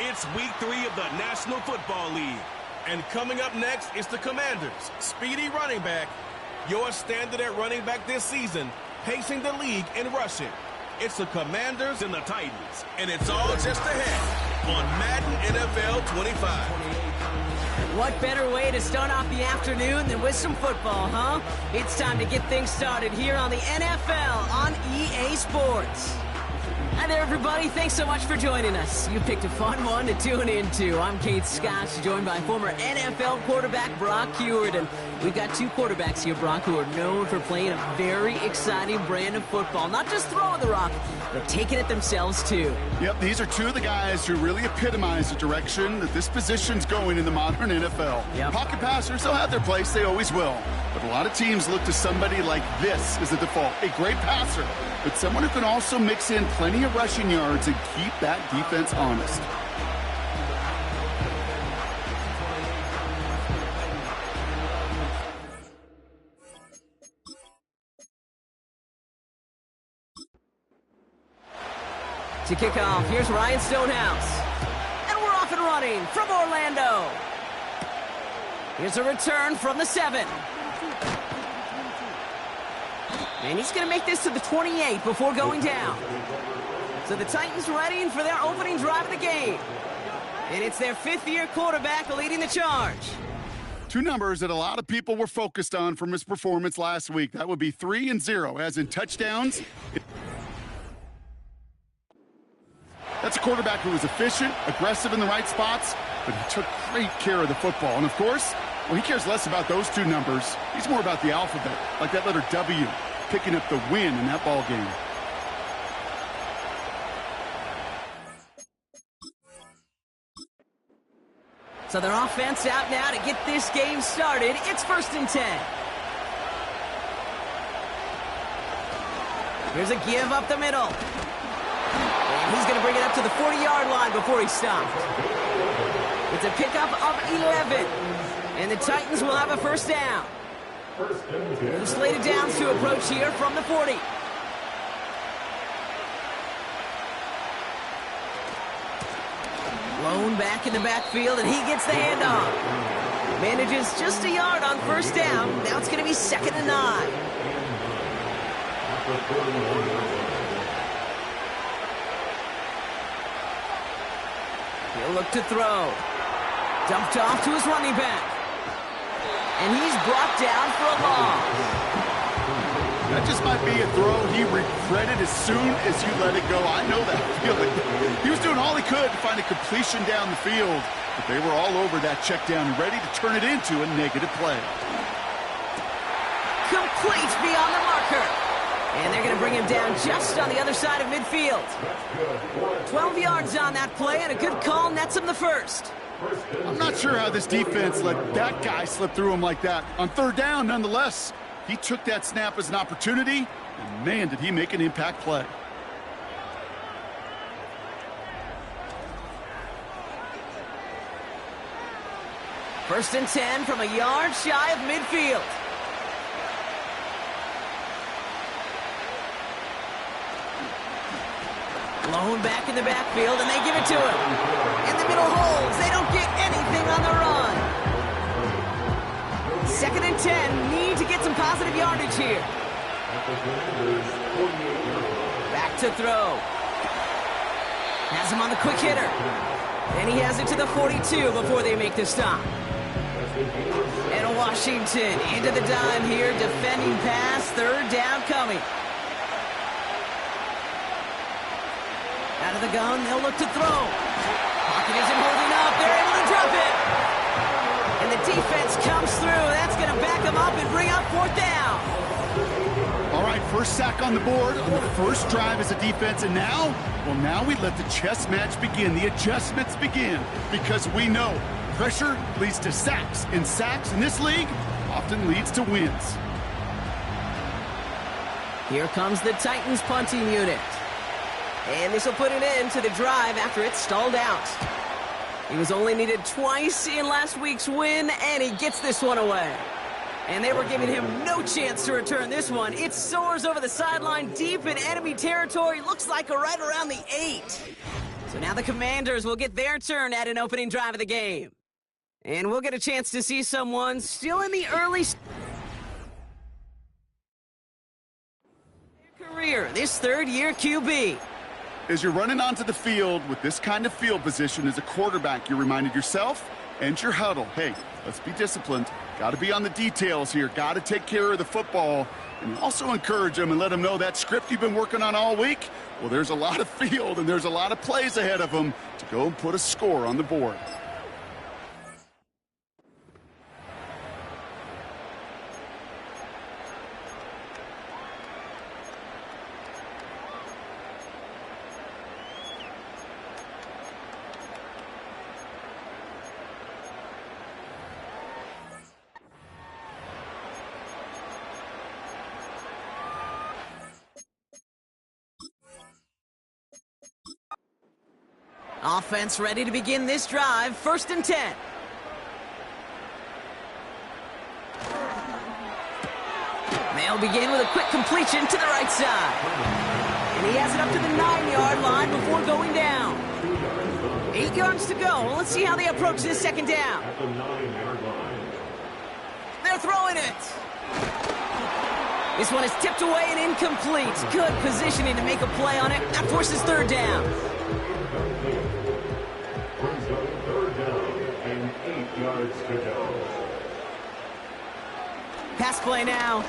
It's week 3 of the National Football League. And coming up next is the Commanders' speedy running back, your standard at running back this season, pacing the league in rushing. It's the Commanders and the Titans, and it's all just ahead on Madden NFL 25. What better way to start off the afternoon than with some football, huh? It's time to get things started here on the NFL on EA Sports. Hi there, everybody. Thanks so much for joining us. You picked a fun one to tune into. I'm Kate Scott, joined by former NFL quarterback Brock Huard. And we've got two quarterbacks here, Brock, who are known for playing a very exciting brand of football. Not just throwing the rock, but taking it themselves, too. Yep, these are two of the guys who really epitomize the direction that this position's going in the modern NFL. Yep. Pocket passers, they'll have their place. They always will. But a lot of teams look to somebody like this as a default. A great passer, but someone who can also mix in plenty of rushing yards and keep that defense honest. To kick off, here's Ryan Stonehouse. And we're off and running from Orlando. Here's a return from the 7. And he's going to make this to the 28 before going down. So the Titans ready for their opening drive of the game. And it's their fifth-year quarterback leading the charge. Two numbers that a lot of people were focused on from his performance last week. That would be 3 and 0, as in touchdowns. That's a quarterback who was efficient, aggressive in the right spots, but he took great care of the football. And, of course, well, he cares less about those two numbers. He's more about the alphabet, like that letter W, picking up the win in that ball game. So their offense out now to get this game started. It's 1st and 10. Here's a give up the middle. And he's going to bring it up to the 40-yard line before he stopped. It's a pickup of 11. And the Titans will have a first down. The slated downs to approach here from the 40. Lone back in the backfield, and he gets the handoff. Manages just a yard on first down. Now it's going to be 2nd and 9. He'll look to throw. Dumped off to his running back. And he's brought down for a loss. That just might be a throw he regretted as soon as you let it go. I know that feeling. He was doing all he could to find a completion down the field, but they were all over that check down and ready to turn it into a negative play. Complete beyond the marker. And they're going to bring him down just on the other side of midfield. 12 yards on that play, and a good call nets him the first. I'm not sure how this defense let that guy slip through him like that. On 3rd down, nonetheless, he took that snap as an opportunity, and man, did he make an impact play. First and 10 from a yard shy of midfield. Alone back in the backfield, and they give it to him. In the middle holds. They don't get anything on the run. 2nd and 10. Need to get some positive yardage here. Back to throw. Has him on the quick hitter. And he has it to the 42 before they make the stop. And Washington into the dime here, defending pass, 3rd down coming. Out of the gun, they'll look to throw. Pocket isn't holding up, they're able to drop it. And the defense comes through, that's going to back them up and bring up 4th down. All right, first sack on the board on the first drive as a defense, and now we let the chess match begin, the adjustments begin, because we know pressure leads to sacks, and sacks in this league often leads to wins. Here comes the Titans punting unit. And this will put an end to the drive after it stalled out. He was only needed twice in last week's win, and he gets this one away. And they were giving him no chance to return this one. It soars over the sideline deep in enemy territory. Looks like right around the 8. So now the Commanders will get their turn at an opening drive of the game. And we'll get a chance to see someone still in the early career, this 3rd-year QB. As you're running onto the field with this kind of field position as a quarterback, you reminded yourself and your huddle, hey, let's be disciplined. Got to be on the details here. Got to take care of the football. And also encourage them and let them know that script you've been working on all week, well, there's a lot of field and there's a lot of plays ahead of them to go and put a score on the board. Offense ready to begin this drive. 1st and 10. They'll begin with a quick completion to the right side. And he has it up to the 9-yard line before going down. 8 yards to go. Let's see how they approach this 2nd down. They're throwing it. This one is tipped away and incomplete. Good positioning to make a play on it. That forces 3rd down. Pass play now.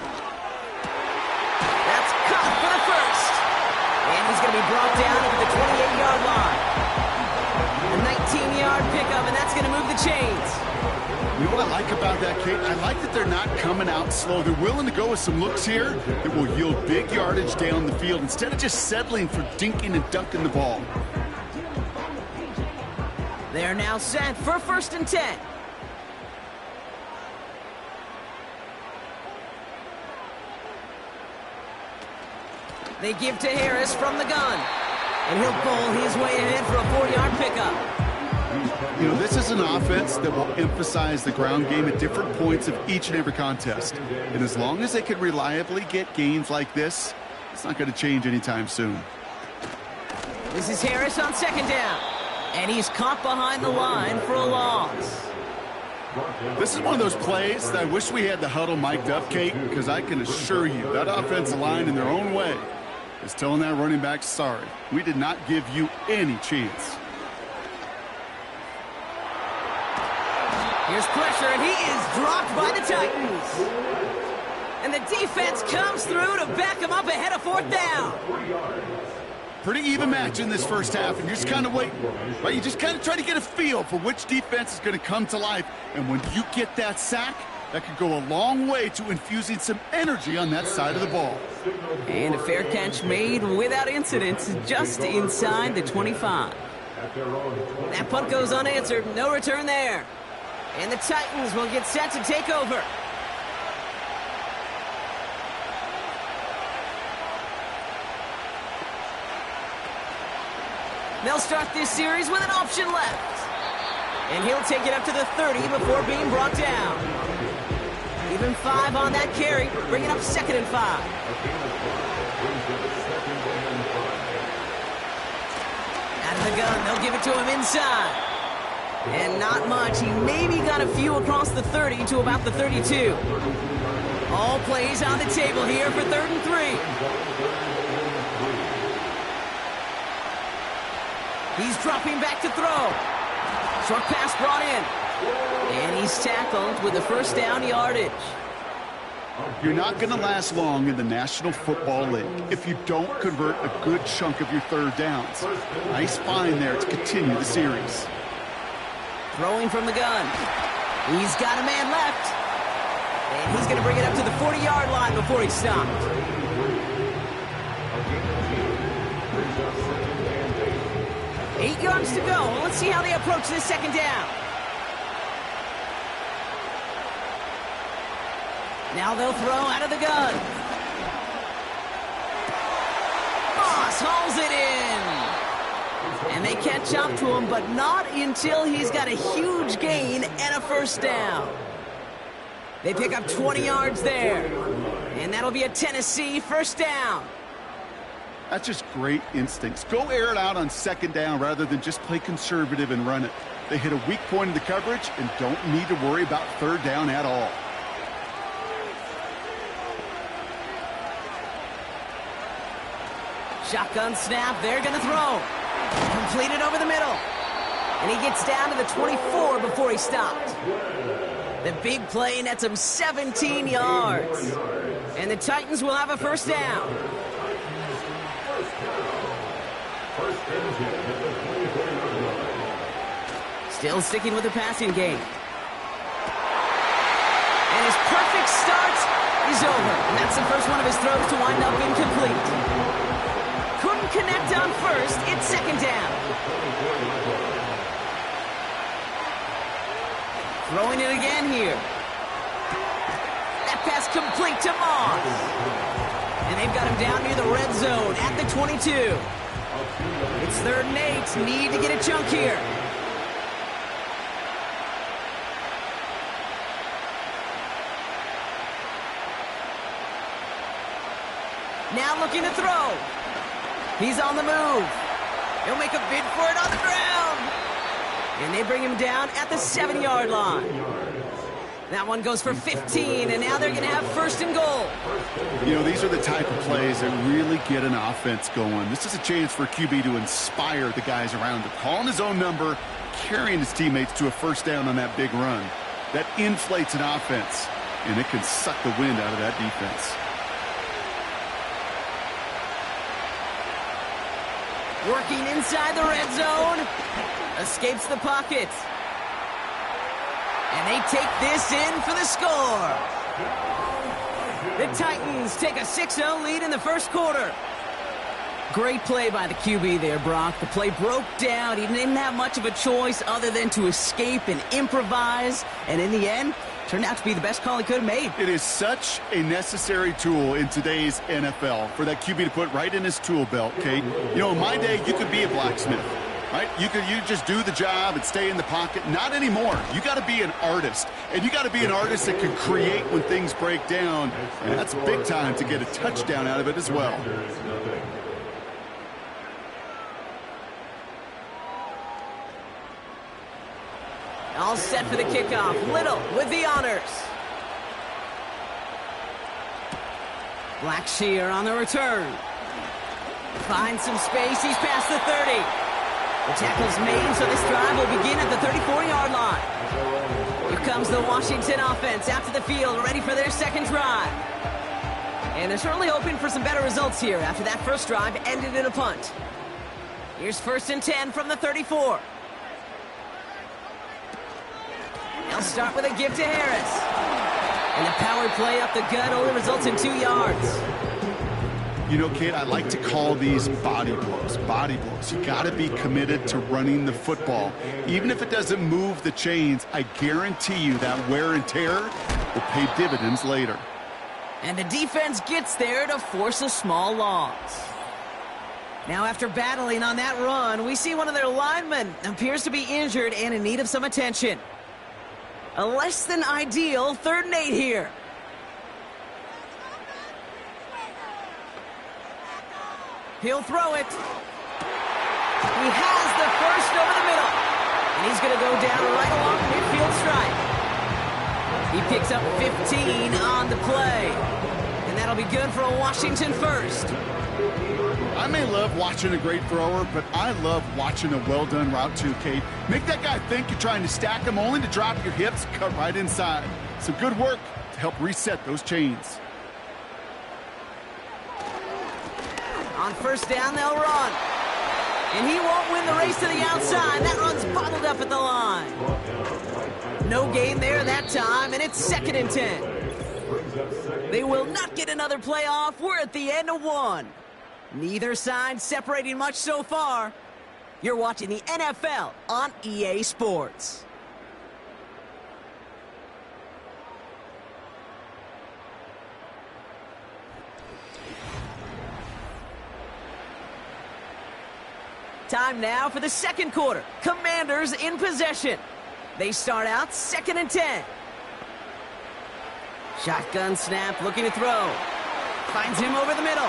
That's caught for the 1st. And he's going to be brought down at the 28-yard line. A 19-yard pickup, and that's going to move the chains. You know what I like about that, Kate? I like that they're not coming out slow. They're willing to go with some looks here that will yield big yardage down the field instead of just settling for dinking and dunking the ball. They're now set for 1st and 10. They give to Harris from the gun. And he'll bowl his way ahead for a 4-yard pickup. You know, this is an offense that will emphasize the ground game at different points of each and every contest. And as long as they can reliably get gains like this, it's not going to change anytime soon. This is Harris on 2nd down. And he's caught behind the line for a loss. This is one of those plays that I wish we had the huddle mic'd up, Kate, because I can assure you that offensive line in their own way is telling that running back, sorry, we did not give you any chance. Here's pressure, and he is dropped by the Titans. And the defense comes through to back him up ahead of 4th down. Pretty even match in this first half, and you're just kind of waiting, right? You just kind of try to get a feel for which defense is going to come to life. And when you get that sack, that could go a long way to infusing some energy on that side of the ball. And a fair catch made without incident, just inside the 25. That punt goes unanswered, no return there. And the Titans will get set to take over. They'll start this series with an option left. And he'll take it up to the 30 before being brought down. Even 5 on that carry, bringing up 2nd and 5. the gun. They'll give it to him inside. And not much. He maybe got a few across the 30 to about the 32. All plays on the table here for 3rd and 3. He's dropping back to throw. Short pass brought in. And he's tackled with the first down yardage. You're not going to last long in the National Football League if you don't convert a good chunk of your 3rd downs. Nice find there to continue the series. Throwing from the gun. He's got a man left. And he's going to bring it up to the 40-yard line before he stopped. Eight yards to go. Let's see how they approach this 2nd down. Now they'll throw out of the gun. Moss hauls it in. And they catch up to him, but not until he's got a huge gain and a 1st down. They pick up 20 yards there. And that'll be a Tennessee 1st down. That's just great instincts. Go air it out on 2nd down rather than just play conservative and run it. They hit a weak point in the coverage and don't need to worry about 3rd down at all. Shotgun snap, they're going to throw. Completed over the middle. And he gets down to the 24 before he stopped. The big play nets him 17 yards. And the Titans will have a 1st down. Still sticking with the passing game. And his perfect start is over. And that's the first one of his throws to wind up incomplete. Couldn't connect on 1st. It's 2nd down. Throwing it again here. That pass complete to Moss. And they've got him down near the red zone at the 22. It's 3rd and 8. Need to get a chunk here. Now looking to throw. He's on the move. He'll make a bid for it on the ground. And they bring him down at the 7-yard line. That one goes for 15, and now they're going to have 1st and goal. You know, these are the type of plays that really get an offense going. This is a chance for QB to inspire the guys around him. Calling his own number, carrying his teammates to a 1st down on that big run. That inflates an offense, and it can suck the wind out of that defense. Working inside the red zone. Escapes the pocket. And they take this in for the score. The Titans take a 6-0 lead in the 1st quarter. Great play by the QB there, Brock. The play broke down. He didn't have much of a choice other than to escape and improvise. And in the end, turned out to be the best call he could have made. It is such a necessary tool in today's NFL for that QB to put right in his tool belt, Kate. You know, in my day, you could be a blacksmith, right? You just do the job and stay in the pocket. Not anymore. You got to be an artist, and you got to be an artist that can create when things break down, and that's big time to get a touchdown out of it as well. All set for the kickoff. Little with the honors. Blackshear on the return. Finds some space. He's past the 30. The tackle's made, so this drive will begin at the 34-yard line. Here comes the Washington offense out to the field, ready for their 2nd drive. And they're certainly hoping for some better results here after that first drive ended in a punt. Here's 1st and 10 from the 34. They'll start with a give to Harris. And the power play up the gut only results in 2 yards. You know, Kate, I like to call these body blows. Body blows. You got to be committed to running the football. Even if it doesn't move the chains, I guarantee you that wear and tear will pay dividends later. And the defense gets there to force a small loss. Now, after battling on that run, we see one of their linemen appears to be injured and in need of some attention. A less than ideal 3rd and 8 here. He'll throw it. He has the first over the middle. And he's going to go down right along the midfield stripe. He picks up 15 on the play. And that'll be good for a Washington first. I may love watching a great thrower, but I love watching a well-done route too, Kate. Make that guy think you're trying to stack him only to drop your hips, cut right inside. Some good work to help reset those chains. On first down, they'll run. And he won't win the race to the outside. That run's bottled up at the line. No gain there that time, and it's 2nd and 10. They will not get another play off. We're at the end of one. Neither side separating much so far. You're watching the NFL on EA Sports. Time now for the second quarter. Commanders in possession. They start out 2nd and 10. Shotgun snap, looking to throw. Finds him over the middle.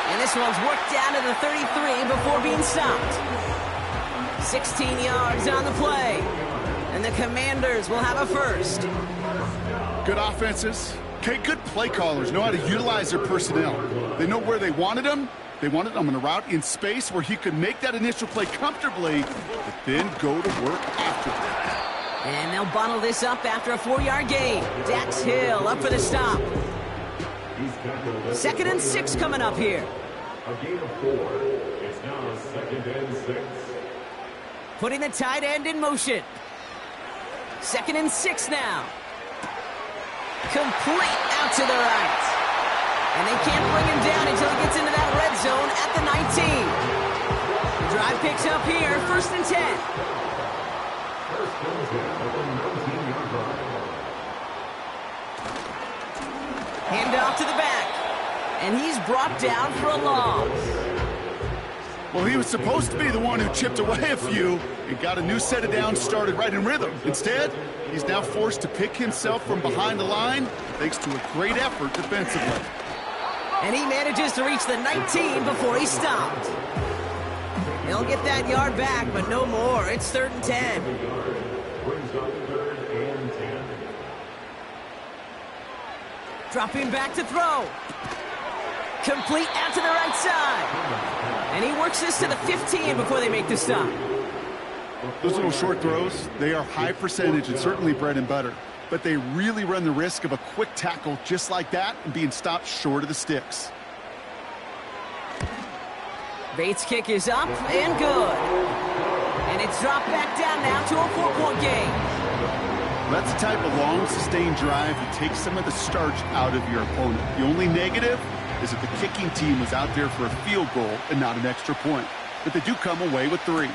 And this one's worked down to the 33 before being stopped. 16 yards on the play. And the Commanders will have a first. Good offenses. Okay, good play callers know how to utilize their personnel. They know where they wanted them. They wanted him on a route in space where he could make that initial play comfortably, but then go to work after that. And they'll bottle this up after a 4-yard gain. Dax Hill up for the stop. 2nd and 6 coming up here. A gain of 4. It's now 2nd and 6. Putting the tight end in motion. 2nd and 6 now. Complete out to the right. And they can't bring him down until he gets into that red zone at the 19. The drive picks up here, 1st and 10. First goes down at the 19-yard line. Hand off to the back. And he's brought down for a loss. Well, he was supposed to be the one who chipped away a few and got a new set of downs started right in rhythm. Instead, he's now forced to pick himself from behind the line thanks to a great effort defensively. And he manages to reach the 19 before he stopped. He'll get that yard back, but no more. It's 3rd and 10. Brings up 3rd and 10. Dropping back to throw. Complete out to the right side. And he works this to the 15 before they make the stop. Those little short throws, they are high percentage and certainly bread and butter. But they really run the risk of a quick tackle just like that and being stopped short of the sticks. Bates' kick is up and good. And it's dropped back down now to a 4-point game. That's the type of long, sustained drive that takes some of the starch out of your opponent. The only negative is that the kicking team was out there for a field goal and not an extra point. But they do come away with 3.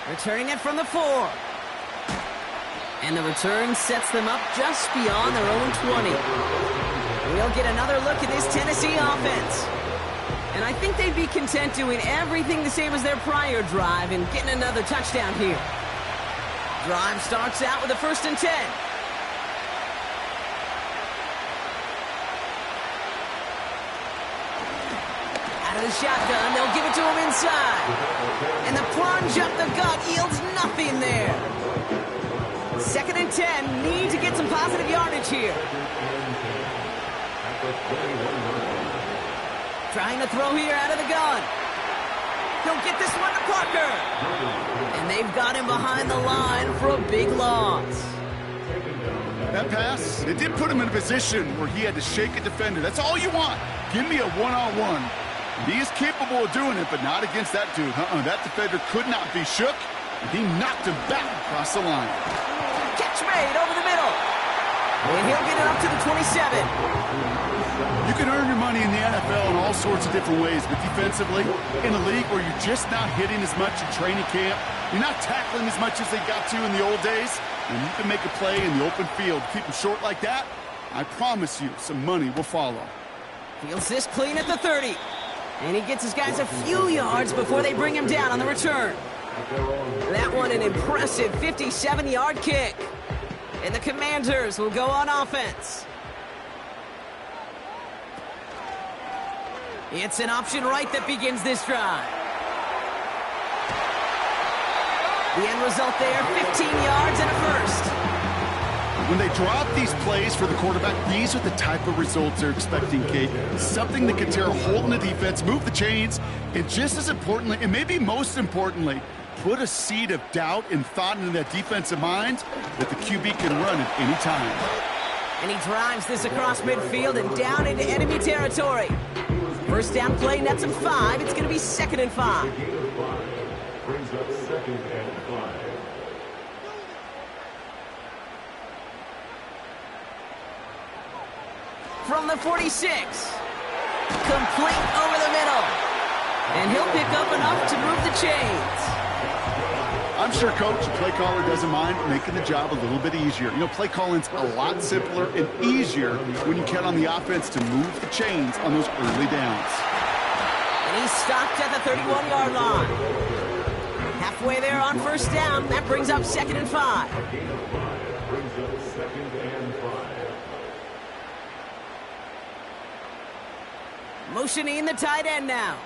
Returning it from the 4. And the return sets them up just beyond their own 20. We'll get another look at this Tennessee offense. And I think they'd be content doing everything the same as their prior drive and getting another touchdown here. Drive starts out with a 1st and 10. Out of the shotgun, they'll give it to him inside. And the plunge up the gut yields nothing there. 2nd and 10, need to get some positive yardage here. Trying to throw here out of the gun. He'll get this one to Parker. And they've got him behind the line for a big loss. That pass, it did put him in a position where he had to shake a defender. That's all you want. Give me a one-on-one. He is capable of doing it, but not against that dude. That defender could not be shook, and he knocked him back across the line. Catch made over the middle. And he'll get it up to the 27. You can earn your money in the NFL in all sorts of different ways, but defensively, in a league where you're just not hitting as much in training camp, you're not tackling as much as they got to in the old days, and you can make a play in the open field. Keep them short like that, I promise you some money will follow. Feels this clean at the 30. And he gets his guys a few yards before they bring him down on the return. That one an impressive 57-yard kick. And the Commanders will go on offense. It's an option right that begins this drive. The end result there, 15 yards and a first. When they drop these plays for the quarterback, these are the type of results they're expecting, Kate. Something that can tear a hole in the defense, move the chains, and just as importantly, and maybe most importantly, put a seed of doubt and thought into that defensive mind that the QB can run at any time. And he drives this across midfield and down into enemy territory. First down play, nets him 5. It's going to be 2nd and 5. Brings up 2nd and 5. From the 46. Complete over the middle. And he'll pick up enough to move the chains. I'm sure Coach, play caller doesn't mind making the job a little bit easier. You know, play calling's a lot simpler and easier when you count on the offense to move the chains on those early downs. And he's stopped at the 31-yard line. Halfway there on first down. That brings up 2nd and 5. Brings up 2nd and 5. Motioning the tight end now.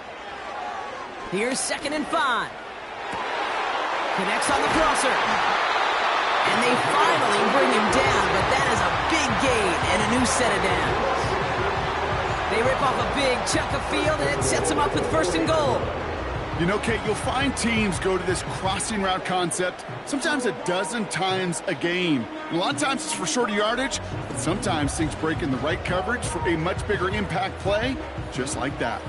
Here's 2nd and 5. Connects on the crosser. And they finally bring him down, but that is a big gain and a new set of downs. They rip off a big chunk of field, and it sets them up with 1st and goal. You know, Kate, you'll find teams go to this crossing route concept sometimes a dozen times a game. And a lot of times it's for shorter yardage, but sometimes things break in the right coverage for a much bigger impact play, just like that.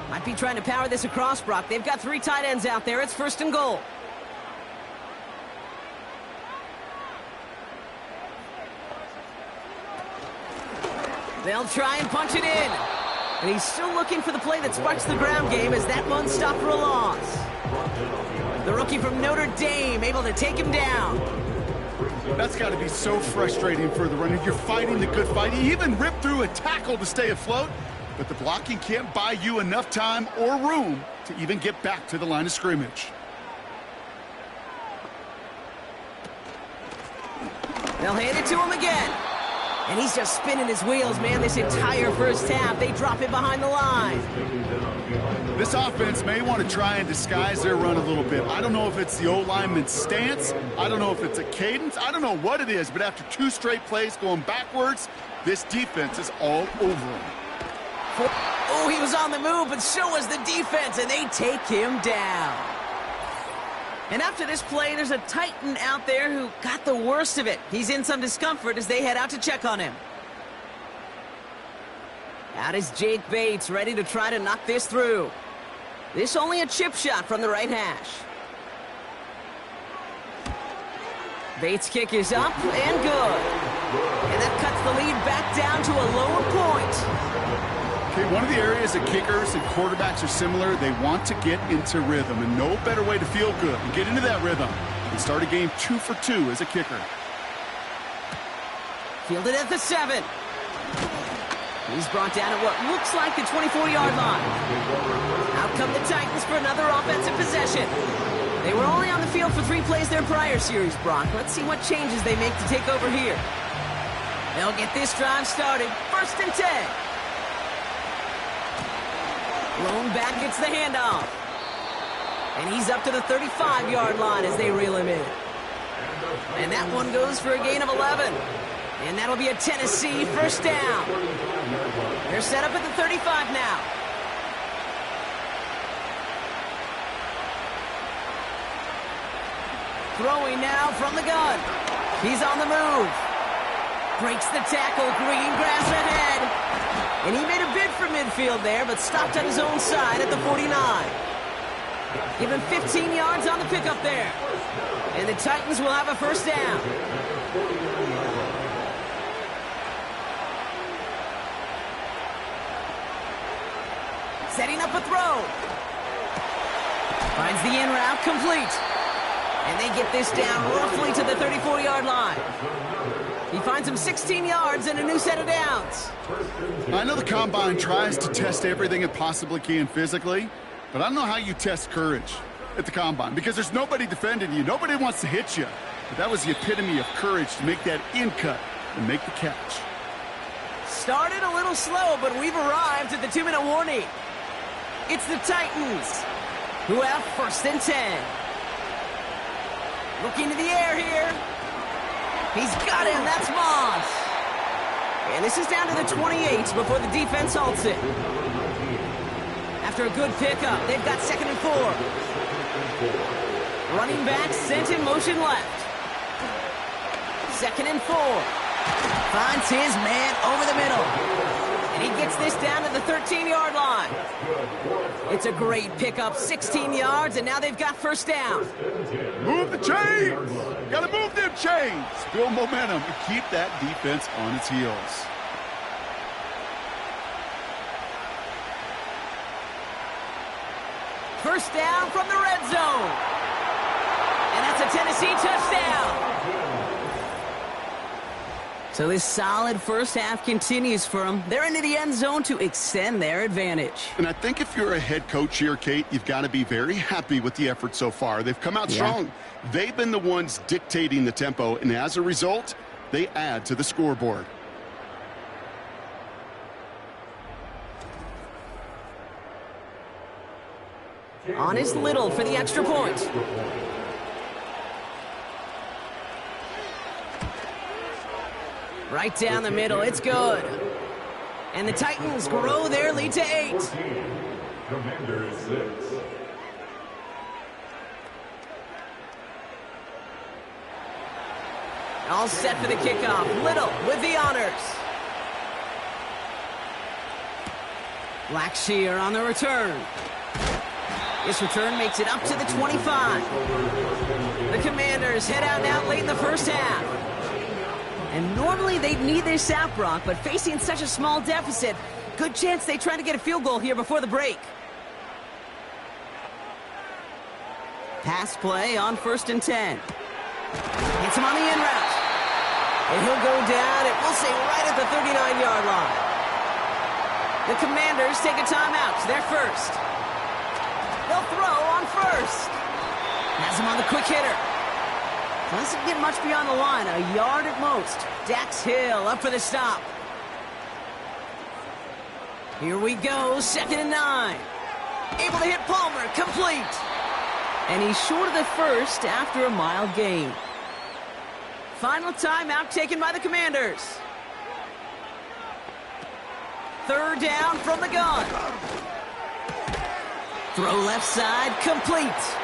Might be trying to power this across, Brock. They've got 3 tight ends out there. It's 1st and goal. They'll try and punch it in. And he's still looking for the play that sparks the ground game as that one stopped for a loss. The rookie from Notre Dame able to take him down. That's got to be so frustrating for the runner. You're fighting the good fight. He even ripped through a tackle to stay afloat, but the blocking can't buy you enough time or room to even get back to the line of scrimmage. They'll hand it to him again. And he's just spinning his wheels, man, this entire first half. They drop it behind the line. This offense may want to try and disguise their run a little bit. I don't know if it's the O-lineman's stance. I don't know if it's a cadence. I don't know what it is, but after 2 straight plays going backwards, this defense is all over him. Oh, he was on the move, but so was the defense, and they take him down. And after this play, there's a Titan out there who got the worst of it. He's in some discomfort as they head out to check on him. Out is Jake Bates, ready to try to knock this through. This only a chip shot from the right hash. Bates' kick is up and good. And that cuts the lead back down to a lower point. Okay, one of the areas that kickers and quarterbacks are similar, they want to get into rhythm, and no better way to feel good and get into that rhythm than start a game 2 for 2 as a kicker. Fielded at the 7. He's brought down at what looks like the 24-yard line. Out come the Titans for another offensive possession. They were only on the field for 3 plays their prior series, Brock. Let's see what changes they make to take over here. They'll get this drive started. 1st and 10. Lone back gets the handoff. And he's up to the 35-yard line as they reel him in. And that one goes for a gain of 11. And that'll be a Tennessee 1st down. They're set up at the 35 now. Throwing now from the gun. He's on the move. Breaks the tackle. Green grass ahead. And he made a bid for midfield there, but stopped on his own side at the 49. Give him 15 yards on the pickup there. And the Titans will have a 1st down. Setting up a throw. Finds the in route complete. And they get this down roughly to the 34-yard line. He finds him 16 yards and a new set of downs. I know the Combine tries to test everything it possibly can physically, but I don't know how you test courage at the Combine because there's nobody defending you. Nobody wants to hit you. But that was the epitome of courage to make that in cut and make the catch. Started a little slow, but we've arrived at the 2-minute warning. It's the Titans who have 1st and 10. Looking to the air here. He's got him. That's Moss. And this is down to the 28 before the defense halts it. After a good pickup, they've got 2nd and 4. Running back sent in motion left. 2nd and 4. Finds his man over the middle. And he gets this down to the 13-yard line. It's a great pickup, 16 yards, and now they've got first down. Move the chains! Gotta move them chains! Build momentum and keep that defense on its heels. First down from the red zone. And that's a Tennessee touchdown. So this solid first half continues for them. They're into the end zone to extend their advantage. And I think if you're a head coach here, Kate, you've got to be very happy with the effort so far. They've come out strong. They've been the ones dictating the tempo, and as a result, they add to the scoreboard. On is Little for the extra point. Right down the middle, it's good. And the Titans grow their lead to 8. Commanders 6. All set for the kickoff. Little with the honors. Blackshear on the return. This return makes it up to the 25. The Commanders head out now late in the first half. And normally they'd need their sap rock, but facing such a small deficit, good chance they try to get a field goal here before the break. Pass play on 1st and 10. Hits him on the in route. And he'll go down, and we'll say right at the 39-yard line. The Commanders take a timeout. They're first. They'll throw on 1st. Has him on the quick hitter. Doesn't get much beyond the line, a yard at most. Dax Hill up for the stop. Here we go, 2nd and 9. Able to hit Palmer, complete. And he's short of the first after a mild gain. Final timeout taken by the Commanders. 3rd down from the gun. Throw left side, complete.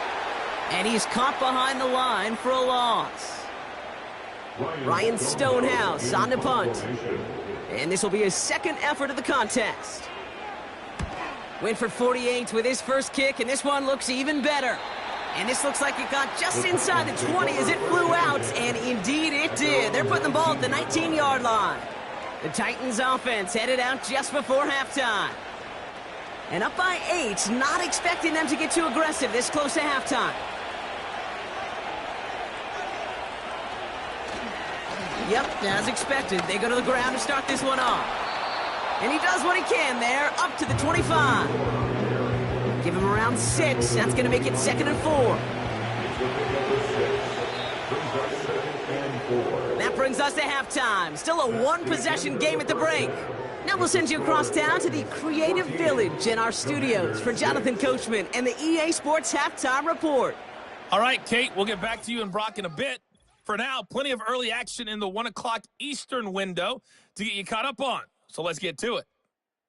And he's caught behind the line for a loss. Ryan Stonehouse on the punt. And this will be his 2nd effort of the contest. Went for 48 with his first kick, and this one looks even better. And this looks like it got just inside the 20 as it flew out, and indeed it did. They're putting the ball at the 19-yard line. The Titans offense headed out just before halftime. And up by 8, not expecting them to get too aggressive this close to halftime. Yep, as expected, they go to the ground to start this one off. And he does what he can there, up to the 25. Give him around 6. That's going to make it 2nd and 4. That brings us to halftime. Still a one-possession game at the break. Now we'll send you across town to the Creative Village in our studios for Jonathan Coachman and the EA Sports Halftime Report. All right, Kate, we'll get back to you and Brock in a bit. For now, plenty of early action in the 1 o'clock Eastern window to get you caught up on. So let's get to it.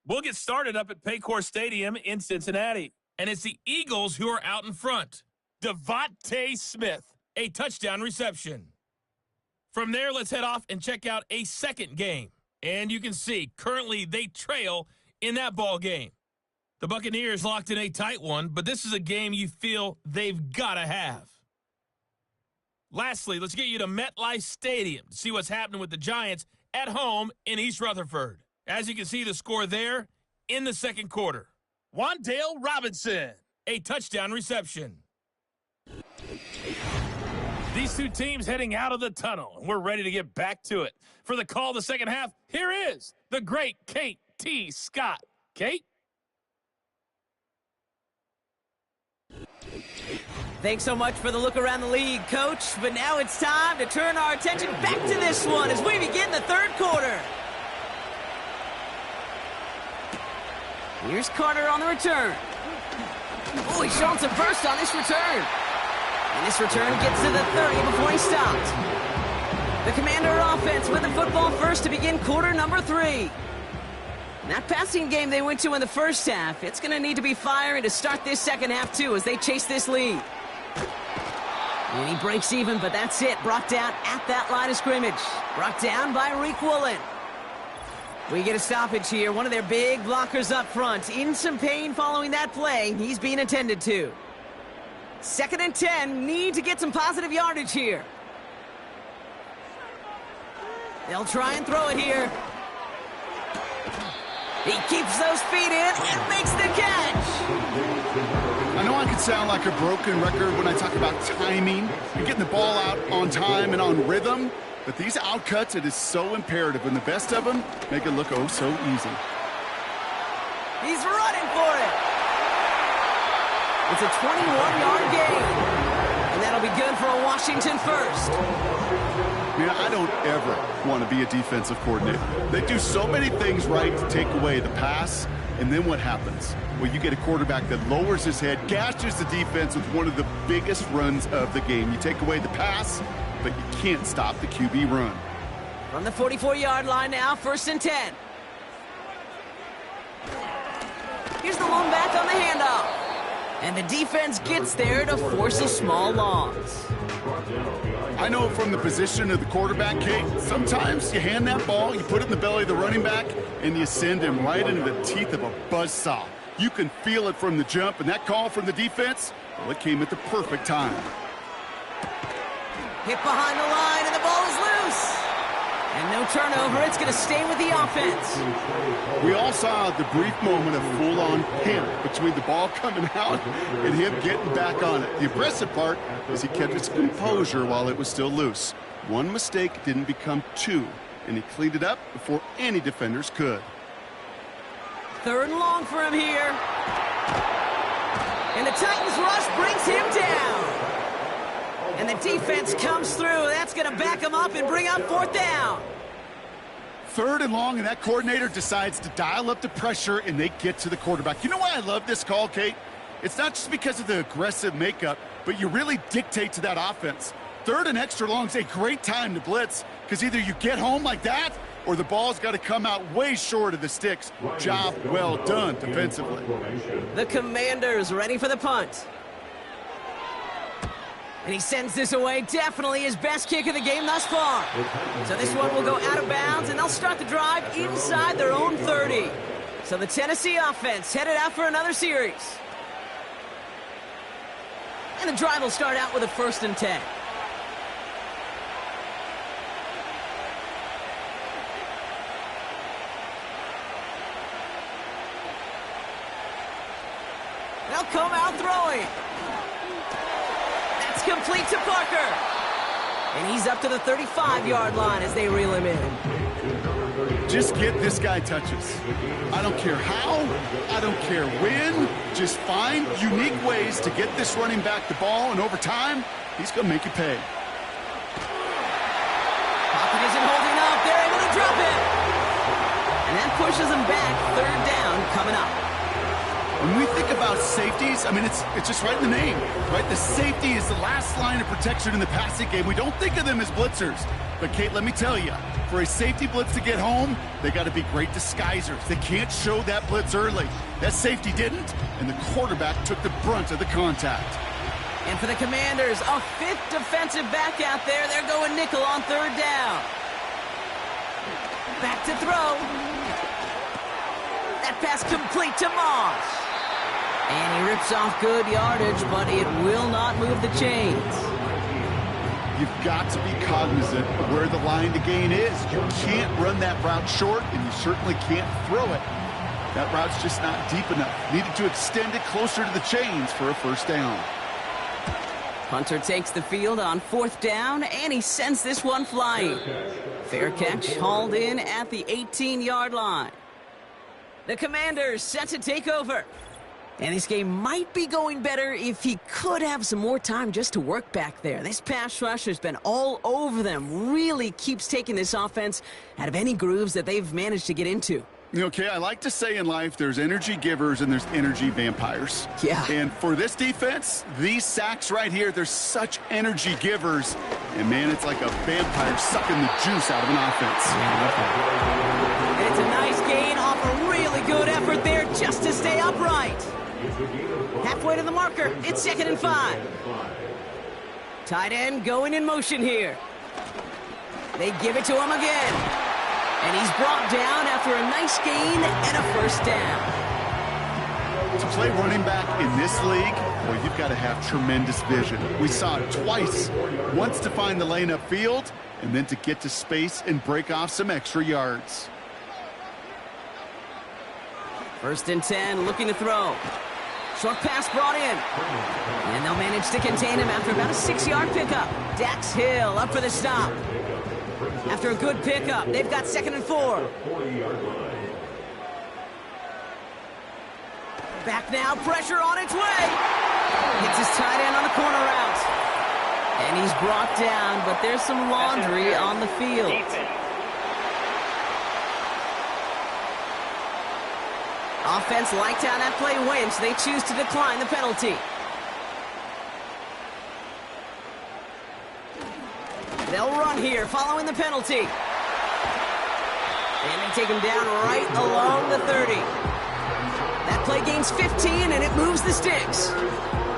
We'll get started up at Paycor Stadium in Cincinnati. And it's the Eagles who are out in front. Devontae Smith, a touchdown reception. From there, let's head off and check out a second game. And you can see, currently they trail in that ball game. The Buccaneers locked in a tight one, but this is a game you feel they've got to have. Lastly, let's get you to MetLife Stadium to see what's happening with the Giants at home in East Rutherford. As you can see, the score there in the second quarter. Wan'Dale Robinson, a touchdown reception. These two teams heading out of the tunnel, and we're ready to get back to it. For the call of the second half, here is the great Kate T. Scott. Kate? Thanks so much for the look around the league, Coach. But now it's time to turn our attention back to this one as we begin the third quarter. Here's Carter on the return. Oh, he's showing some burst on this return. And this return gets to the 30 before he stopped. The Commander offense with the football first to begin quarter number 3. That passing game they went to in the first half, it's going to need to be firing to start this second half, too, as they chase this lead. And he breaks even, but that's it. Brought down at that line of scrimmage. Brought down by Reek Woolen. We get a stoppage here. One of their big blockers up front. In some pain following that play. He's being attended to. 2nd and 10. Need to get some positive yardage here. They'll try and throw it here. He keeps those feet in and makes the catch. I know I can sound like a broken record when I talk about timing and getting the ball out on time and on rhythm, but these outcuts, it is so imperative, and the best of them make it look oh so easy. He's running for it. It's a 21-yard gain, and that'll be good for a Washington first. Man, I don't ever want to be a defensive coordinator. They do so many things right to take away the pass, and then what happens? Well, you get a quarterback that lowers his head, gashes the defense with one of the biggest runs of the game. You take away the pass, but you can't stop the QB run. From the 44-yard line now, 1st and 10. Here's the lone back on the handoff. And the defense gets there to force a small loss. I know from the position of the quarterback, Kate, sometimes you hand that ball, you put it in the belly of the running back, and you send him right into the teeth of a buzzsaw. You can feel it from the jump, and that call from the defense, well, it came at the perfect time. Hit behind the line, and the ball is loose. And no turnover. It's going to stay with the offense. We all saw the brief moment of full-on panic between the ball coming out and him getting back on it. The impressive part is he kept his composure while it was still loose. One mistake didn't become two, and he cleaned it up before any defenders could. 3rd and long for him here. And the Titans rush brings him down. And the defense comes through. That's going to back him up and bring up 4th down. 3rd and long, and that coordinator decides to dial up the pressure, and they get to the quarterback. You know why I love this call, Kate? It's not just because of the aggressive makeup, but you really dictate to that offense. 3rd and extra long is a great time to blitz, because either you get home like that, or the ball's got to come out way short of the sticks. Job well done defensively. The Commanders ready for the punt. And he sends this away. Definitely his best kick of the game thus far. So this one will go out of bounds, and they'll start the drive inside their own 30. So the Tennessee offense headed out for another series. And the drive will start out with a 1st and 10. They'll come out throwing. That's complete to Parker. And he's up to the 35-yard line as they reel him in. Just get this guy touches. I don't care how, I don't care when. Just find unique ways to get this running back the ball, and over time, he's going to make you pay. Pocket isn't holding up. They're able to drop it. And that pushes them back. 3rd down coming up. When we think about safeties, I mean, it's just right in the name, right? The safety is the last line of protection in the passing game. We don't think of them as blitzers. But, Kate, let me tell you, for a safety blitz to get home, they got to be great disguisers. They can't show that blitz early. That safety didn't, and the quarterback took the brunt of the contact. And for the Commanders, a 5th defensive back out there. They're going nickel on 3rd down. Back to throw. That pass complete to Moss. And he rips off good yardage, but it will not move the chains. You've got to be cognizant of where the line to gain is. You can't run that route short, and you certainly can't throw it. That route's just not deep enough. Needed to extend it closer to the chains for a 1st down. Hunter takes the field on 4th down, and he sends this one flying. Fair catch, hauled in at the 18-yard line. The Commanders set to take over. And this game might be going better if he could have some more time just to work back there. This pass rush has been all over them. Really keeps taking this offense out of any grooves that they've managed to get into. Okay, I like to say in life there's energy givers and there's energy vampires. Yeah. And for this defense, these sacks right here, they're such energy givers. And, man, it's like a vampire sucking the juice out of an offense. And it's a nice gain off a really good effort there just to stay upright. Halfway to the marker. It's 2nd and 5. Tight end going in motion here. They give it to him again. And he's brought down after a nice gain and a first down. To play running back in this league, well, you've got to have tremendous vision. We saw it twice. Once to find the lane upfield, and then to get to space and break off some extra yards. 1st and 10, looking to throw. Short pass brought in. And they'll manage to contain him after about a 6-yard pickup. Dax Hill up for the stop. After a good pickup, they've got 2nd and 4. Back now, pressure on its way. Gets his tight end on the corner route. And he's brought down, but there's some laundry on the field. Offense liked how that play went, so they choose to decline the penalty. They'll run here following the penalty. And they take him down right along the 30. That play gains 15, and it moves the sticks.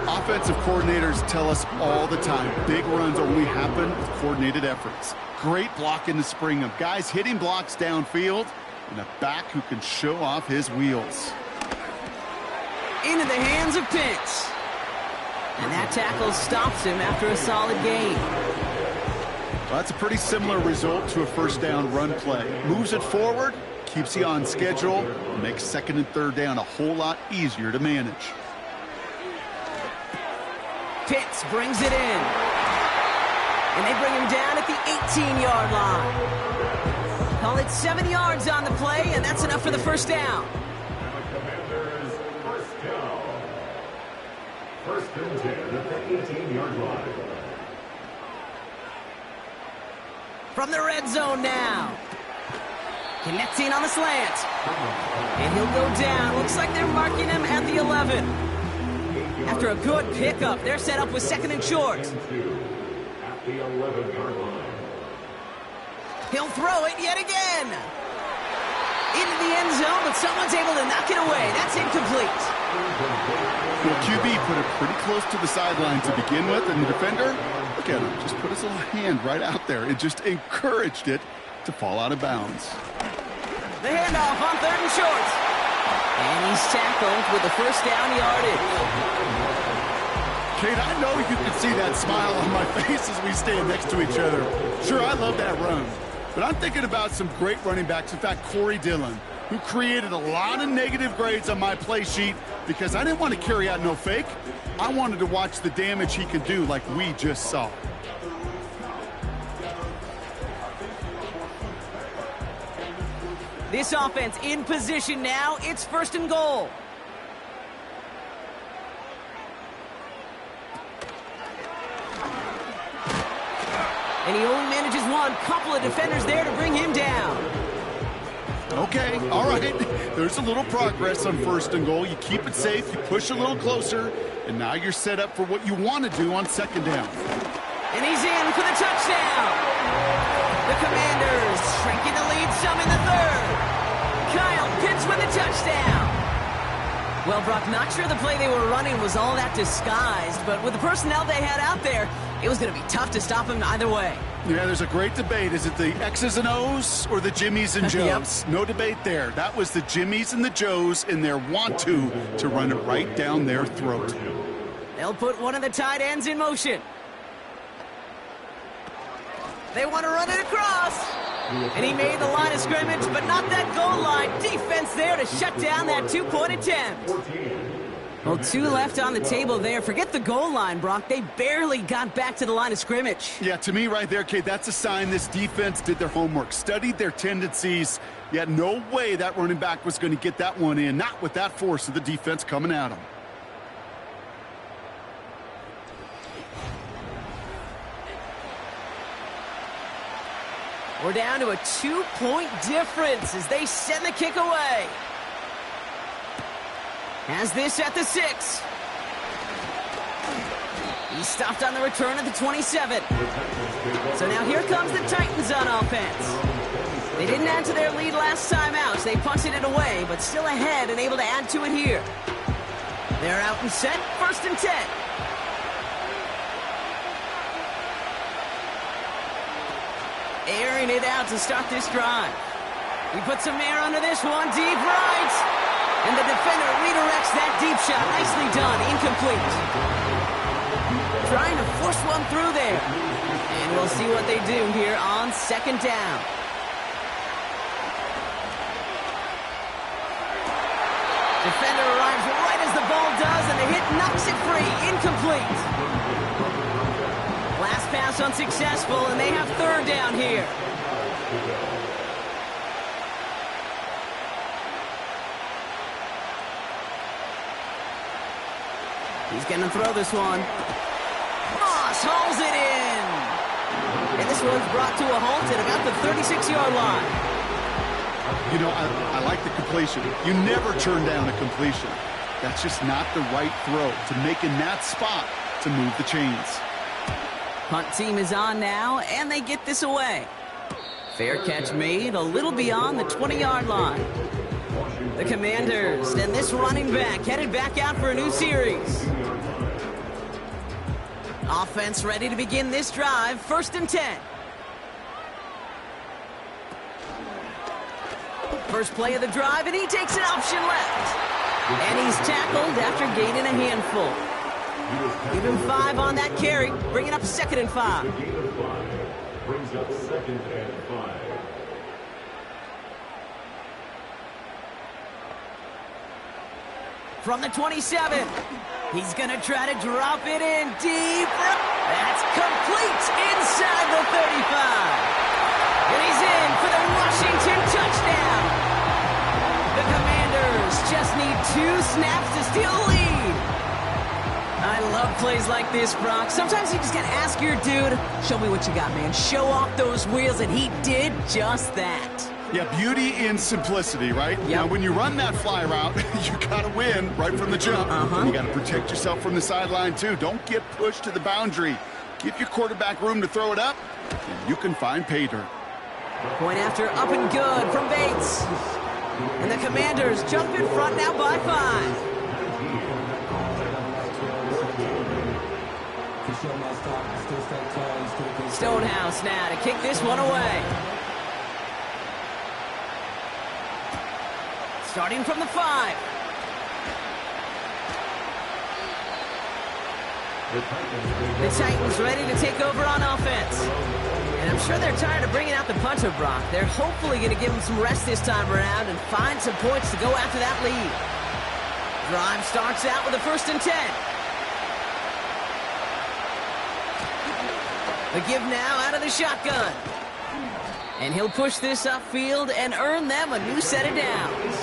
Offensive coordinators tell us all the time, big runs only happen with coordinated efforts. Great block in the spring of guys hitting blocks downfield, and a back who can show off his wheels. Into the hands of Pitts. And that tackle stops him after a solid gain. Well, that's a pretty similar result to a first down run play. Moves it forward, keeps you on schedule, and makes 2nd and 3rd down a whole lot easier to manage. Pitts brings it in. And they bring him down at the 18-yard line. Call it 7 yards on the play, and that's enough for the first down. Commanders first down. 1st and 10 at the 18-yard line. From the red zone now. Connecting on the slant. And he'll go down. Looks like they're marking him at the 11. After a good pickup, they're set up with 2nd and short. At the 11-yard line. He'll throw it yet again. Into the end zone, but someone's able to knock it away. That's incomplete. Well, QB put it pretty close to the sideline to begin with, and the defender, look at him, just put his little hand right out there. It just encouraged it to fall out of bounds. The handoff on 3rd and short. And he's tackled with the first down yardage. Kate, I know you can see that smile on my face as we stand next to each other. Sure, I love that run. But I'm thinking about some great running backs. In fact, Corey Dillon, who created a lot of negative grades on my play sheet because I didn't want to carry out no fake. I wanted to watch the damage he could do like we just saw. This offense in position now. It's 1st and goal. And he only manages one. Couple of defenders there to bring him down. Okay, all right. There's a little progress on 1st and goal. You keep it safe, you push a little closer, and now you're set up for what you want to do on 2nd down. And he's in for the touchdown. The Commanders shrinking the lead some in the 3rd. Kyle Pitts with a touchdown. Well, Brock, not sure the play they were running was all that disguised, but with the personnel they had out there, it was going to be tough to stop him either way. Yeah, there's a great debate. Is it the X's and O's or the Jimmies and Joes? Yep. No debate there. That was the Jimmies and the Joes in their want-to run it right down their throat. They'll put one of the tight ends in motion. They want to run it across. And he made the line of scrimmage, but not that goal line. Defense there to shut down that two-point attempt. Well, 2 left on the table there. Forget the goal line, Brock. They barely got back to the line of scrimmage. Yeah, to me right there, Kate, that's a sign this defense did their homework, studied their tendencies. Yet no way that running back was going to get that one in, not with that force of the defense coming at him. We're down to a 2-point difference as they send the kick away. Has this at the 6. He's stopped on the return at the 27. So now here comes the Titans on offense. They didn't add to their lead last time out, so they punted it away, but still ahead and able to add to it here. They're out and set, 1st and 10. Airing it out to start this drive. He puts some air under this one, deep right. And the defender redirects that deep shot. Nicely done, incomplete. Trying to force one through there. And we'll see what they do here on 2nd down. Defender arrives right as the ball does, and the hit knocks it free. Incomplete. Last pass unsuccessful, and they have 3rd down here. He's going to throw this one. Moss hauls it in. And this one's brought to a halt at about the 36-yard line. You know, I like the completion. You never turn down a completion. That's just not the right throw to make in that spot to move the chains. Punt team is on now, and they get this away. Fair catch made a little beyond the 20-yard line. The Commanders and this running back headed back out for a new series. Offense ready to begin this drive, 1st and 10. First play of the drive, and he takes an option left. And he's tackled after gaining a handful. Give him 5 on that carry, bring it up 2nd and 5. Brings up 2nd and 5. From the 27, he's going to try to drop it in deep. That's complete inside the 35. And he's in for the Washington touchdown. The Commanders just need 2 snaps to steal the lead. I love plays like this, Brock. Sometimes you just got to ask your dude, show me what you got, man. Show off those wheels, and he did just that. Yeah, beauty in simplicity, right? Yep. Now, when you run that fly route, you got to win right from the jump. You got to protect yourself from the sideline, too. Don't get pushed to the boundary. Give your quarterback room to throw it up, and you can find pay dirt. Point after up and good from Bates. And the Commanders jump in front now by 5. Stonehouse now to kick this one away. Starting from the 5. The Titans ready to take over on offense. And I'm sure they're tired of bringing out the punter, Brock. They're hopefully going to give him some rest this time around and find some points to go after that lead. Drive starts out with a 1st and 10. The give now out of the shotgun. And he'll push this upfield and earn them a new set of downs.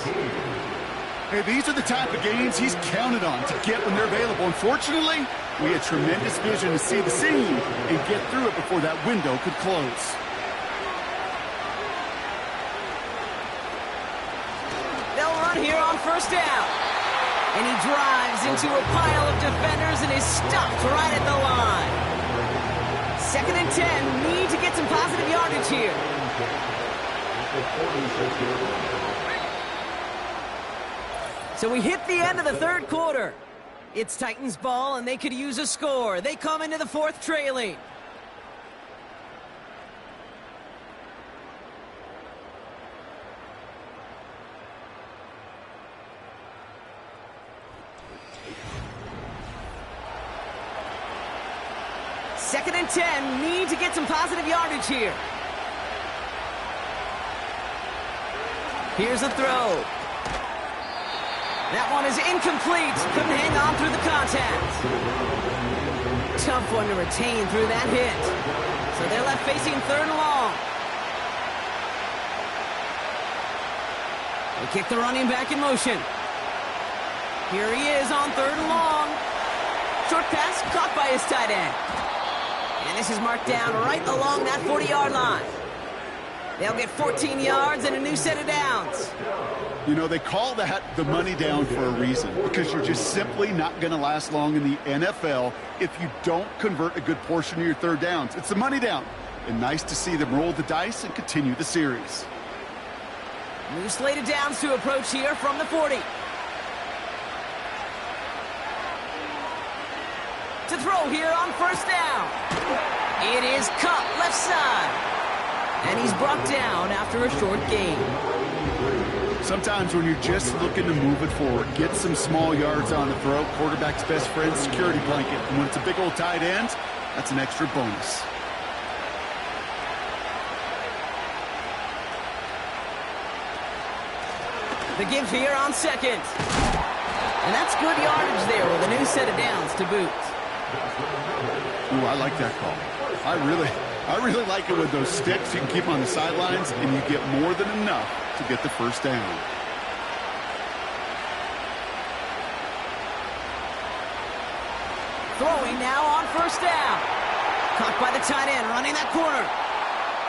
Hey, these are the type of games he's counted on to get when they're available. Unfortunately, we had tremendous vision to see the seam and get through it before that window could close. They'll run here on 1st down. And he drives into a pile of defenders and is stopped right at the line. 2nd and 10, need to get some positive yardage here. So we hit the end of the 3rd quarter. It's Titans ball, and they could use a score. They come into the 4th trailing. Second and 10, need to get some positive yardage here. Here's a throw. That one is incomplete. Couldn't hang on through the contact. Tough one to retain through that hit. So they're left facing 3rd and long. They kick the running back in motion. Here he is on 3rd and long. Short pass caught by his tight end. And this is marked down right along that 40-yard line. They'll get 14 yards and a new set of downs. You know, they call that the money down for a reason, because you're just simply not going to last long in the NFL if you don't convert a good portion of your third downs. It's the money down. And nice to see them roll the dice and continue the series. New slate of downs to approach here from the 40. To throw here on first down. It is cut left side. And he's brought down after a short gain. Sometimes when you're just looking to move it forward, get some small yards on the throw, quarterback's best friend, security blanket. And when it's a big old tight end, that's an extra bonus. The give here on second. And that's good yardage there with a new set of downs to boot. Ooh, I like that call. I really like it with those sticks. You can keep them on the sidelines, and you get more than enough to get the first down. Throwing now on first down. Caught by the tight end, running that corner.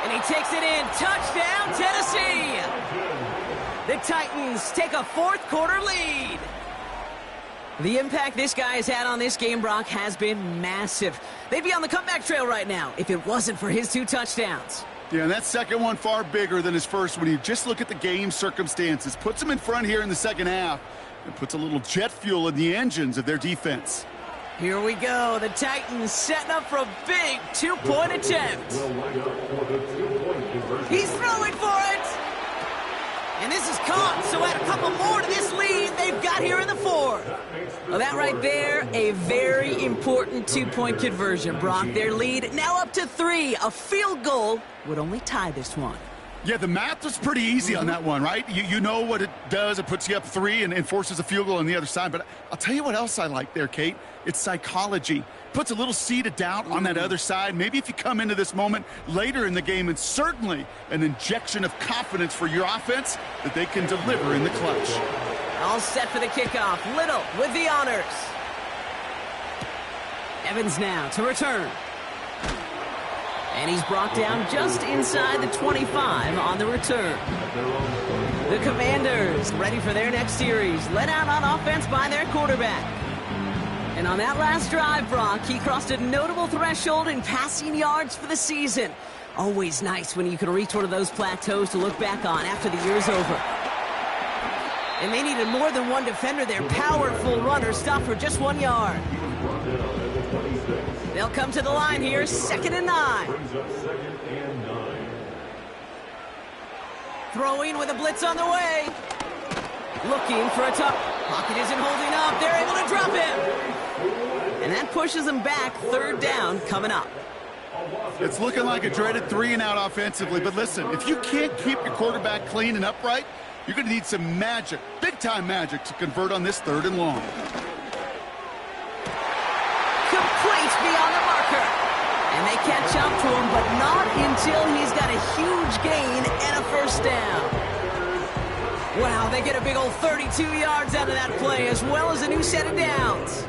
And he takes it in. Touchdown, Tennessee! The Titans take a fourth quarter lead. The impact this guy has had on this game, Brock, has been massive. They'd be on the comeback trail right now if it wasn't for his 2 touchdowns. Yeah, and that second one far bigger than his first when you just look at the game circumstances. Puts them in front here in the second half and puts a little jet fuel in the engines of their defense. Here we go. The Titans setting up for a big 2-point attempt. He's throwing for it. And this is caught, so add a couple more to this lead they've got here in the fourth. Well, that right there, a very important 2-point conversion, Brock. Their lead now up to 3. A field goal would only tie this one. Yeah, the math was pretty easy on that one, right? You know what it does. It puts you up 3 and forces a field goal on the other side. But I'll tell you what else I like there, Kate. It's psychology. Puts a little seed of doubt on that other side. Maybe if you come into this moment later in the game, and certainly an injection of confidence for your offense that they can deliver in the clutch. All set for the kickoff. Little with the honors. Evans now to return. And he's brought down just inside the 25 on the return. The Commanders ready for their next series. Led out on offense by their quarterback. And on that last drive, Brock, he crossed a notable threshold in passing yards for the season. Always nice when you can reach one of those plateaus to look back on after the year's over. And they needed more than one defender. Their powerful runner stopped for just 1 yard. They'll come to the line here, 2nd and 9. Throwing with a blitz on the way. Looking for a tuck. Pocket isn't holding up. They're able to drop him. And that pushes them back. 3rd down coming up. It's looking like a dreaded 3-and-out offensively. But listen, if you can't keep your quarterback clean and upright, you're going to need some magic, big-time magic, to convert on this 3rd and long. Complete beyond the marker. And they catch up to him, but not until he's got a huge gain and a first down. Wow, they get a big old 32 yards out of that play, as well as a new set of downs.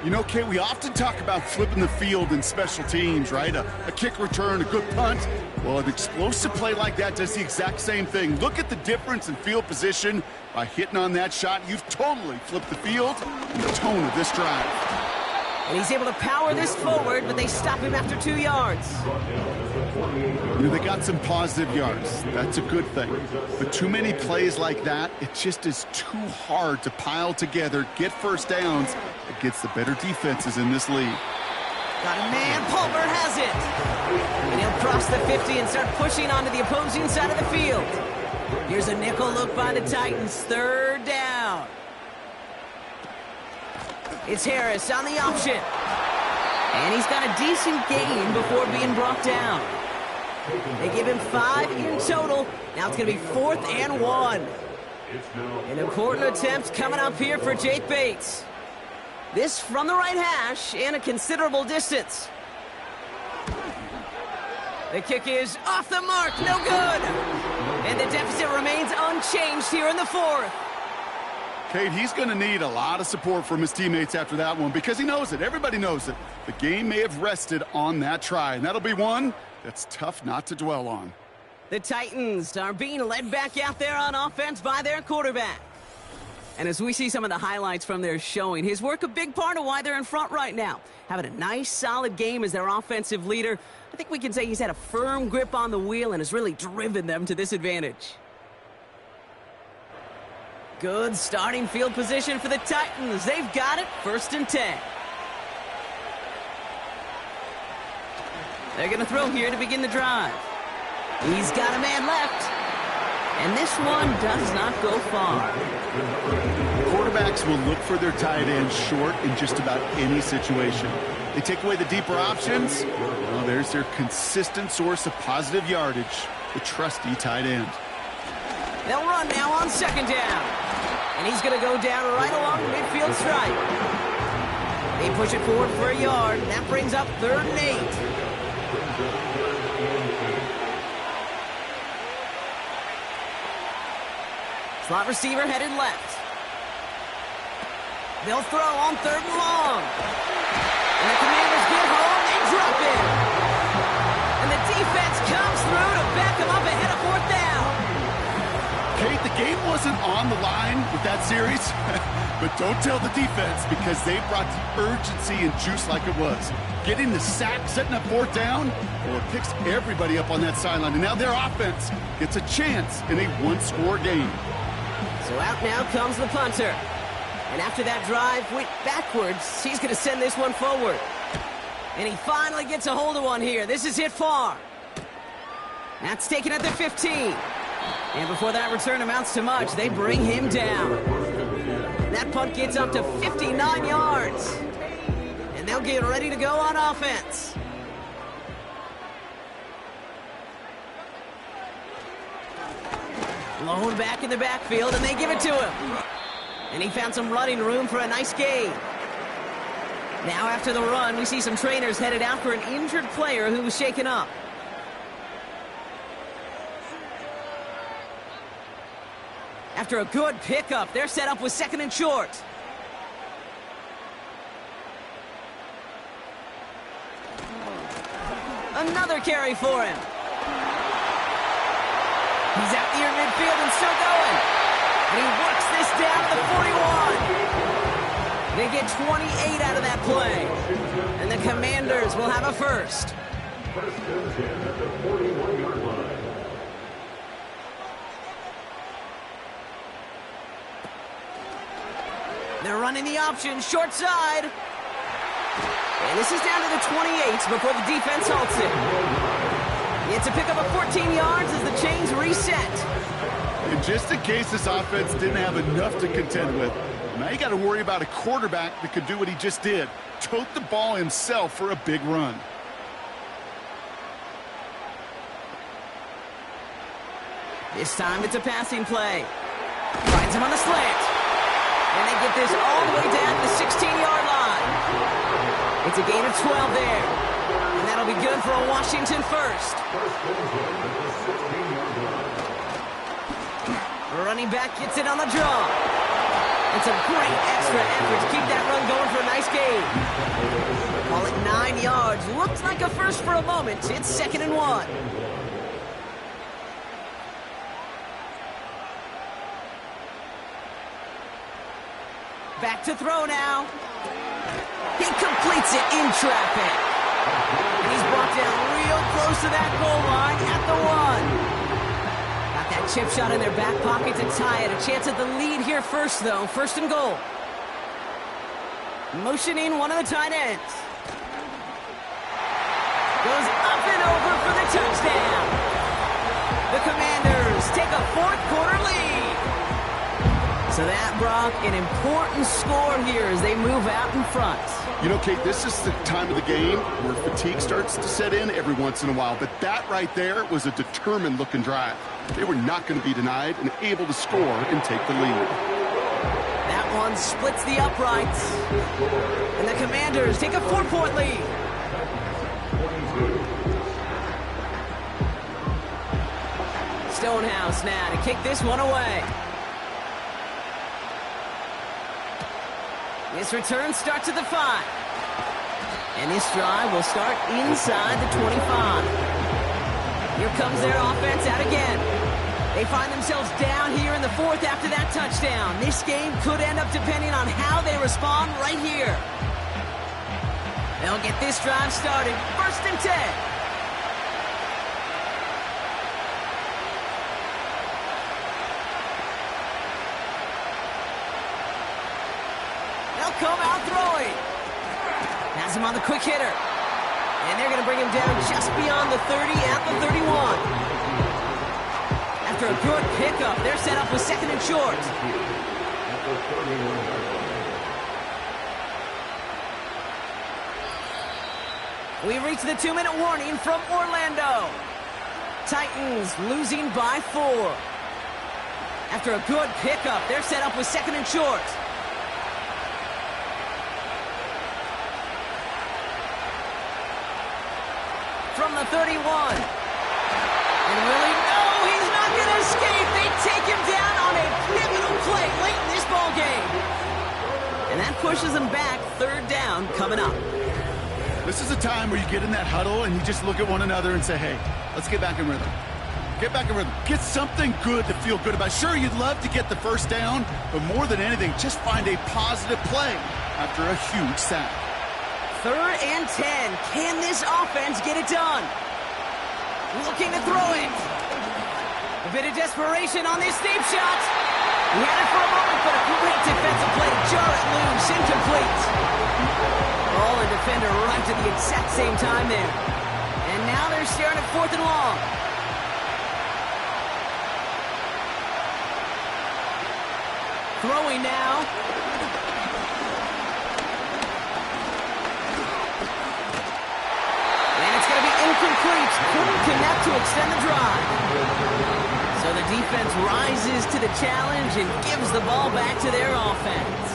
You know, Kate, we often talk about flipping the field in special teams, right? A kick return, a good punt. Well, an explosive play like that does the exact same thing. Look at the difference in field position. By hitting on that shot, you've totally flipped the field and the tone of this drive. And he's able to power this forward, but they stop him after 2 yards. You know, they got some positive yards. That's a good thing. But too many plays like that, it just is too hard to pile together, get first downs against the better defenses in this league. Got a man. Palmer has it. And he'll cross the 50 and start pushing onto the opposing side of the field. Here's a nickel look by the Titans. 3rd down. It's Harris on the option. And he's got a decent gain before being brought down. They give him 5 in total. Now it's going to be 4th and 1. An important attempt coming up here for Jake Bates. This from the right hash and a considerable distance. The kick is off the mark. No good. And the deficit remains unchanged here in the 4th. Kate, he's going to need a lot of support from his teammates after that one because he knows it. Everybody knows it. The game may have rested on that try, and that'll be one that's tough not to dwell on. The Titans are being led back out there on offense by their quarterback. And as we see some of the highlights from their showing, his work a big part of why they're in front right now. Having a nice, solid game as their offensive leader. I think we can say he's had a firm grip on the wheel and has really driven them to this advantage. Good starting field position for the Titans. They've got it, 1st and 10. They're going to throw here to begin the drive. He's got a man left. And this one does not go far. Quarterbacks will look for their tight end short in just about any situation. They take away the deeper options. Well, there's their consistent source of positive yardage, the trusty tight end. They'll run now on 2nd down. And he's going to go down right along the midfield stripe. They push it forward for a yard. That brings up 3rd and 8. Slot receiver headed left. They'll throw on 3rd and long. And the Commanders get home and drop it. And the defense comes through to back them up ahead of 4th down. Kate, the game wasn't on the line with that series, but don't tell the defense because they brought the urgency and juice like it was. Getting the sack, setting up 4th down, well, it picks everybody up on that sideline. And now their offense gets a chance in a one-score game. So out now comes the punter. And after that drive went backwards, he's going to send this one forward. And he finally gets a hold of one here. This is hit far. That's taken at the 15. And before that return amounts to much, they bring him down. That punt gets up to 59 yards. And they'll get ready to go on offense. Blown back in the backfield, and they give it to him. And he found some running room for a nice gain. Now after the run, we see some trainers headed out for an injured player who was shaken up. After a good pickup, they're set up with 2nd and short. Another carry for him. He's out near midfield and still going. And he works this down to the 41. They get 28 out of that play. And the Commanders will have a first. 1st and 10 at the 41-yard line. They're running the option, short side. And this is down to the 28 before the defense halts it. It's a pickup of 14 yards as the chains reset. And just in case this offense didn't have enough to contend with, now you got to worry about a quarterback that could do what he just did. Tote the ball himself for a big run. This time it's a passing play. Finds him on the slant. And they get this all the way down to the 16-yard line. It's a gain of 12 there. And that'll be good for a Washington first. Running back gets it on the draw. It's a great extra effort to keep that run going for a nice gain. Call it 9 yards. Looks like a first for a moment. It's 2nd and 1. Back to throw now. He completes it in traffic. And he's brought down real close to that goal line at the 1. Got that chip shot in their back pocket to tie it. A chance at the lead here first, though. 1st and goal. Motioning one of the tight ends. Goes up and over for the touchdown. The Commanders take a 4th quarter lead. So that, Brock, an important score here as they move out in front. You know, Kate, this is the time of the game where fatigue starts to set in every once in a while. But that right there was a determined-looking drive. They were not going to be denied and able to score and take the lead. That one splits the uprights. And the Commanders take a 4-point lead. Stonehouse now to kick this one away. This return starts at the 5. And this drive will start inside the 25. Here comes their offense out again. They find themselves down here in the fourth after that touchdown. This game could end up depending on how they respond right here. They'll get this drive started. 1st and 10. They'll come out throwing. Has him on the quick hitter. And they're going to bring him down just beyond the 30 at the 31. After a good pickup, they're set up with 2nd and short. We reach the 2-minute warning from Orlando. Titans losing by 4. After a good pickup, they're set up with 2nd and short. From the 31. And Willie, no, he's not going to escape. They take him down on a pivotal play late in this ball game. And that pushes them back. 3rd down coming up. This is a time where you get in that huddle and you just look at one another and say, hey, let's get back in rhythm. Get back in rhythm. Get something good to feel good about. Sure, you'd love to get the 1st down, but more than anything, just find a positive play after a huge sack. 3rd and 10. Can this offense get it done? Looking to throw it. A bit of desperation on this deep shot. He had it for a moment, but a great defensive play. Jarrett loose, incomplete. Ball and defender right to the exact same time there. And now they're staring at 4th and long. Throwing now. Incomplete. Couldn't connect to extend the drive. So the defense rises to the challenge and gives the ball back to their offense.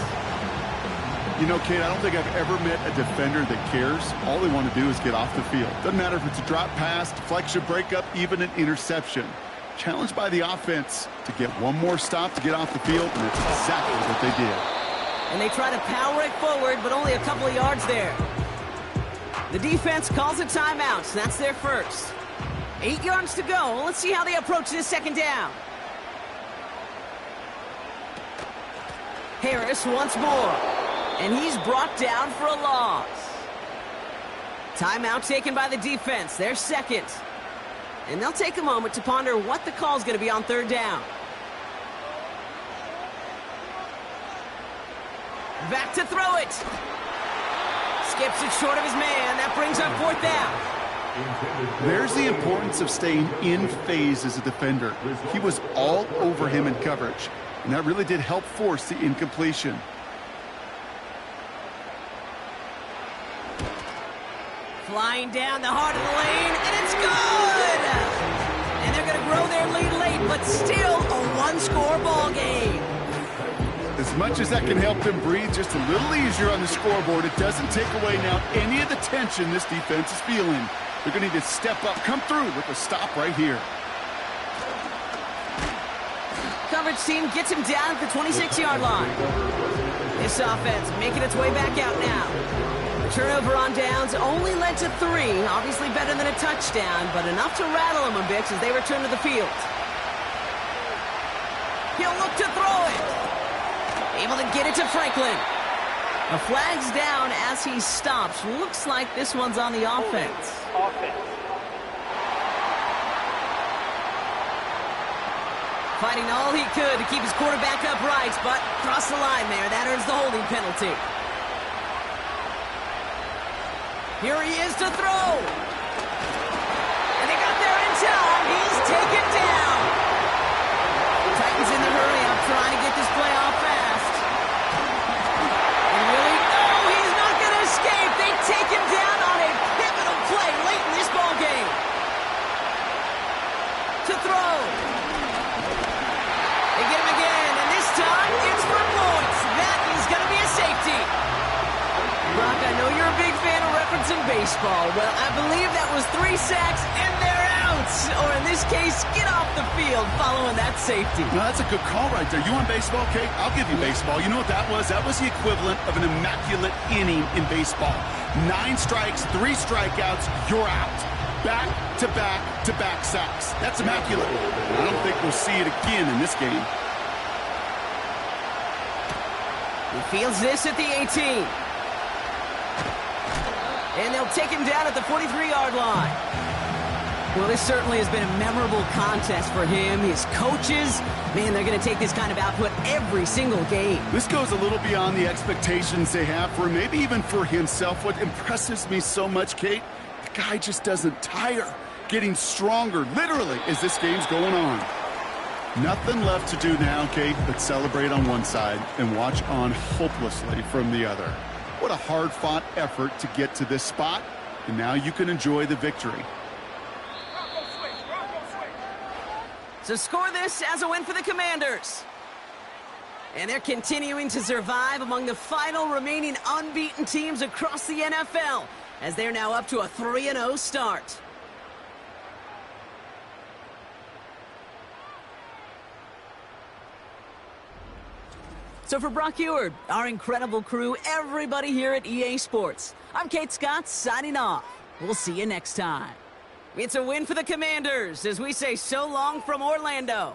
You know, Kate, I don't think I've ever met a defender that cares. All they want to do is get off the field. Doesn't matter if it's a drop pass, deflection, breakup, even an interception. Challenged by the offense to get one more stop to get off the field, and that's exactly what they did. And they try to power it forward, but only a couple of yards there. The defense calls a timeout, so that's their first. 8 yards to go. Let's see how they approach this 2nd down. Harris once more. And he's brought down for a loss. Timeout taken by the defense. Their 2nd. And they'll take a moment to ponder what the call is going to be on 3rd down. Back to throw it. Skips it short of his man. That brings up 4th down. There's the importance of staying in phase as a defender. He was all over him in coverage, and that really did help force the incompletion. Flying down the heart of the lane, and it's good! And they're going to grow their lead late, but still a 1-score ball game. As much as that can help them breathe just a little easier on the scoreboard, it doesn't take away now any of the tension this defense is feeling. They're going to need to step up, come through with a stop right here. Coverage team gets him down at the 26-yard line. This offense making its way back out now. The turnover on downs only led to 3. Obviously better than a touchdown, but enough to rattle them a bit as they return to the field. He'll look to throw it. Able to get it to Franklin. A flag's down as he stops. Looks like this one's on the offense. Fighting all he could to keep his quarterback upright, but crossed the line there. That earns the holding penalty. Here he is to throw. And they got there in time. He's taken down. Titans in the hurry up, trying to get this play off fast. And really, no, he's not going to escape. They take him down on a pivotal play late in this ball game. To throw. They get him again, and this time it's for points. That is going to be a safety. Brock, I know you're a big fan of referencing baseball. Well, I believe that was 3 sacks, and they're out. Or in this case, get off the field following that safety. No, that's a good call right there. You want baseball, Kate? I'll give you baseball. You know what that was? That was the equivalent of an immaculate inning in baseball. 9 strikes, 3 strikeouts, you're out. back-to-back-to-back sacks. That's immaculate. I don't think we'll see it again in this game. He fields this at the 18. And they'll take him down at the 43-yard line. Well, this certainly has been a memorable contest for him. His coaches, man, they're going to take this kind of output every single game. This goes a little beyond the expectations they have for him, maybe even for himself. What impresses me so much, Kate, the guy just doesn't tire, getting stronger, literally, as this game's going on. Nothing left to do now, Kate, but celebrate on one side and watch on hopelessly from the other. What a hard-fought effort to get to this spot, and now you can enjoy the victory. So score this as a win for the Commanders. And they're continuing to survive among the final remaining unbeaten teams across the NFL, as they're now up to a 3-0 start. So for Brock Eward, our incredible crew, everybody here at EA Sports, I'm Kate Scott signing off. We'll see you next time. It's a win for the Commanders as we say so long from Orlando.